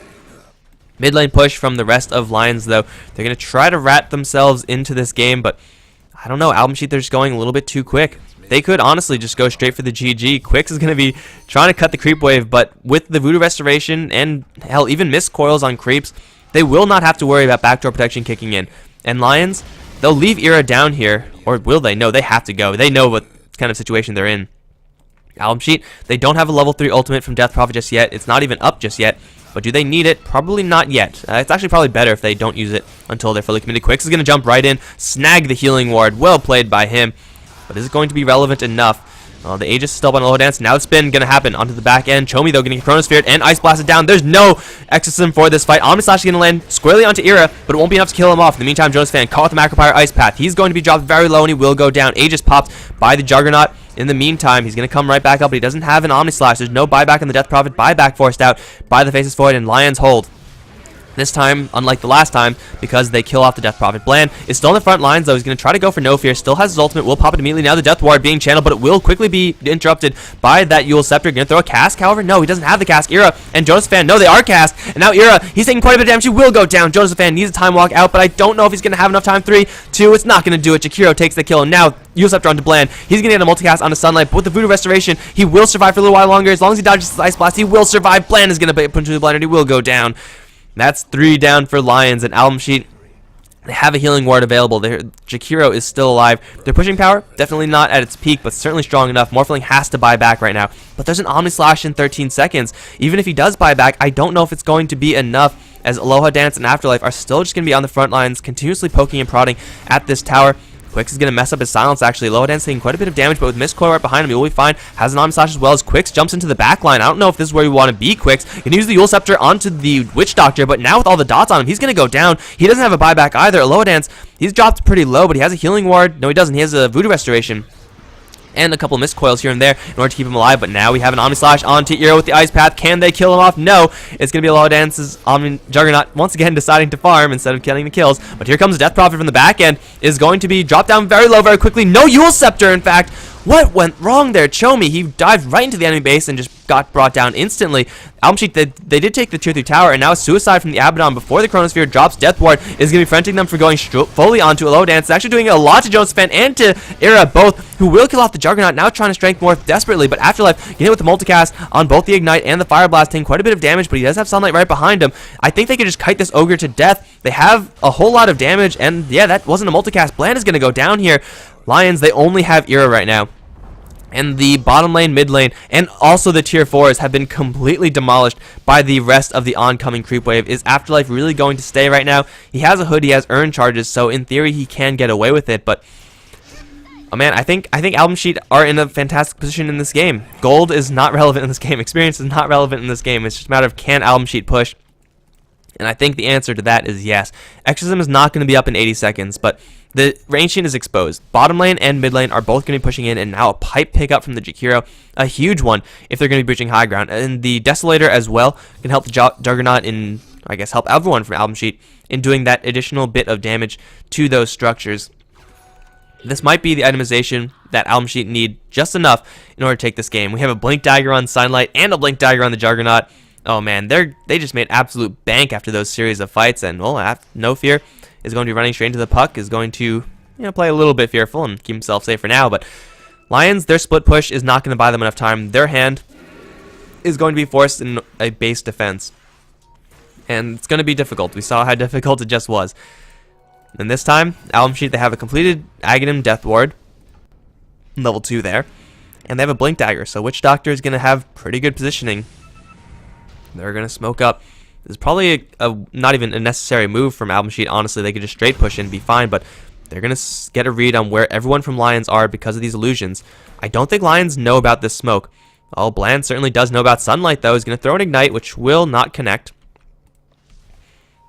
Mid lane push from the rest of Lions, though. They're going to try to rat themselves into this game, but I don't know. AlbumSheet, they're just going a little bit too quick. They could honestly just go straight for the GG. Quicks is going to be trying to cut the creep wave, but with the Voodoo Restoration and, hell, even missed coils on creeps, they will not have to worry about backdoor protection kicking in. And Lions, they'll leave Ira down here. Or will they? No, they have to go. They know what kind of situation they're in. AlbumSheet, they don't have a level 3 ultimate from Death Prophet just yet. It's not even up just yet. But do they need it? Probably not yet. It's actually probably better if they don't use it until they're fully committed. Quicks is going to jump right in, snag the healing ward. Well played by him. But is it going to be relevant enough? The Aegis is still up on low dance. Now the spin going to happen onto the back end. Chomi, though, getting Chronosphered and Ice Blasted down. There's no Exorcism for this fight. Omnislash is going to land squarely onto Ira, but it won't be enough to kill him off. In the meantime, Jonathafan caught with the Macropyre Ice Path. He's going to be dropped very low, and he will go down. Aegis popped by the Juggernaut. In the meantime, he's going to come right back up, but he doesn't have an Omnislash. There's no buyback on the Death Prophet. Buyback forced out by the Faceless Void, and Lions hold. This time, unlike the last time, because they kill off the Death Prophet. Bland is still in the front lines, though. He's going to try to go for No Fear. Still has his ultimate. Will pop it immediately. Now the Death Ward being channeled, but it will quickly be interrupted by that Yule Scepter. Going to throw a cask, however? No, he doesn't have the cask. Ira and Jonathafan, no, they are cast. And now Ira, he's taking quite a bit of damage. He will go down. Jonathafan needs a time walk out, but I don't know if he's going to have enough time. 3, 2, it's not going to do it. Jakiro takes the kill, and now Yule Scepter onto Bland. He's going to get a multicast onto Sunlight, but with the Voodoo Restoration, he will survive for a little while longer. As long as he dodges his Ice Blast, he will survive. Bland is going to put into the Bland, and he will go down. That's 3 down for Lions. And AlbumSheet, they have a healing ward available. Jakiro is still alive. Their pushing power, definitely not at its peak, but certainly strong enough. Morphling has to buy back right now. But there's an Omnislash in 13 seconds. Even if he does buy back, I don't know if it's going to be enough, as Aloha Dance and Afterlife are still just going to be on the front lines, continuously poking and prodding at this tower. Quicks is going to mess up his silence, actually. Aloha Dance taking quite a bit of damage, but with Mist Coil right behind him, he will be fine. Has an Omnislash as well, as Quicks jumps into the back line. I don't know if this is where you want to be, Quicks. You can use the Yule Scepter onto the Witch Doctor, but now with all the dots on him, he's going to go down. He doesn't have a buyback either. Aloha Dance, he's dropped pretty low, but he has a healing ward. No, he doesn't. He has a Voodoo Restoration and a couple of mist coils here and there in order to keep him alive. But now we have an Omnislash onto Ira with the Ice Path. Can they kill him off? No. It's going to be Aloha Dance's Juggernaut once again deciding to farm instead of getting the kills. But here comes Death Prophet from the back end. Is going to be dropped down very low very quickly. No Yule Scepter, in fact. What went wrong there? Chomi, he dived right into the enemy base and just got brought down instantly. AlbumSheet, they did take the tier 3 tower, and now a suicide from the Abaddon before the Chronosphere drops. Death Ward is going to be fronting them for going fully onto Aloha Dance. It's actually doing a lot to Jonathafan and to Ira, both, who will kill off the Juggernaut, now trying to strength more desperately. But Afterlife, getting hit with the multicast on both the Ignite and the Fire Blast, taking quite a bit of damage, but he does have Sunlight right behind him. I think they could just kite this Ogre to death. They have a whole lot of damage, and yeah, that wasn't a multicast. Bland is going to go down here. Lions, they only have Ira right now. And the bottom lane, mid lane, and also the tier 4s have been completely demolished by the rest of the oncoming creep wave. Is Afterlife really going to stay right now? He has a hood, he has earn charges, so in theory he can get away with it, but Oh man, I think AlbumSheet are in a fantastic position in this game. Gold is not relevant in this game. Experience is not relevant in this game. It's just a matter of can AlbumSheet push. And I think the answer to that is yes. Exorcism is not going to be up in 80 seconds, but the Ancient is exposed. Bottom lane and mid lane are both going to be pushing in, and now a pipe pickup from the Jakiro, a huge one if they're going to be breaching high ground. And the Desolator as well can help the Juggernaut in, I guess, help everyone from AlbumSheet in doing that additional bit of damage to those structures. This might be the itemization that AlbumSheet need just enough in order to take this game. We have a Blink Dagger on Sunlight and a Blink Dagger on the Juggernaut. Oh man, they just made absolute bank after those series of fights, and well, No Fear is going to be running straight into the puck, is going to play a little bit fearful and keep himself safe for now. But Lions, their split push is not going to buy them enough time. Their hand is going to be forced in a base defense, and it's going to be difficult. We saw how difficult it just was. And this time, AlbumSheet, they have a completed Aghanim Death Ward, level 2 there, and they have a Blink Dagger, so Witch Doctor is going to have pretty good positioning. They're going to smoke up. This is probably not even a necessary move from AlbumSheet, honestly. They could just straight push in and be fine, but they're going to get a read on where everyone from Lions are because of these illusions. I don't think Lions know about this smoke. Oh, Bland certainly does know about Sunlight, though. He's going to throw an Ignite, which will not connect.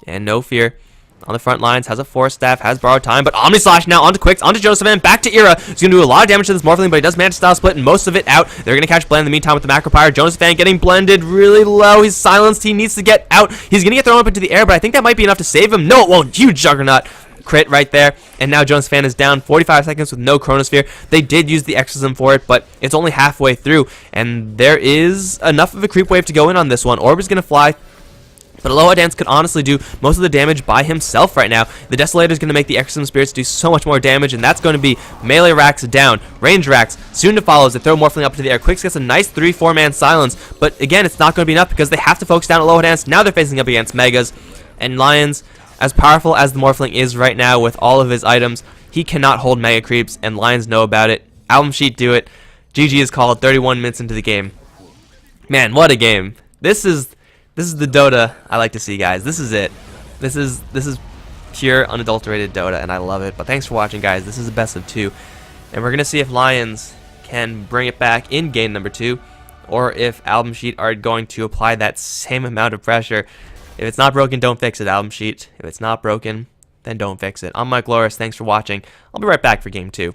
And No Fear on the front lines, has a Force Staff, has borrowed time, but Omni Slash now onto Quicks, onto Josephan, back to Era. He's going to do a lot of damage to this Morphling, but he does manage to style split, and most of it out. They're going to catch Bland in the meantime with the Macro Pyre. Josephan getting blended really low. He's silenced. He needs to get out. He's going to get thrown up into the air, but I think that might be enough to save him. No, it won't. Huge Juggernaut crit right there, and now Josephan is down 45 seconds with no Chronosphere. They did use the Exorcism for it, but it's only halfway through, and there is enough of a creep wave to go in on this one. Orb is going to fly, but Aloha Dance could honestly do most of the damage by himself right now. The Desolator is going to make the Exorcism Spirits do so much more damage, and that's going to be melee racks down, range racks soon to follow as they throw Morphling up into the air. Quicks gets a nice 3-4 man silence, but again, it's not going to be enough because they have to focus down Aloha Dance. Now they're facing up against Megas, and Lions, as powerful as the Morphling is right now with all of his items, he cannot hold Mega Creeps, and Lions know about it. AlbumSheet do it. GG is called 31 minutes into the game. Man, what a game. This is the Dota I like to see, guys. This is it. This is pure unadulterated Dota, and I love it. But thanks for watching, guys. This is a best of 2, and we're gonna see if Lions can bring it back in game number 2, or if AlbumSheet are going to apply that same amount of pressure. If it's not broken, don't fix it, AlbumSheet. If it's not broken, then don't fix it. I'm Mike Loris. Thanks for watching. I'll be right back for game 2.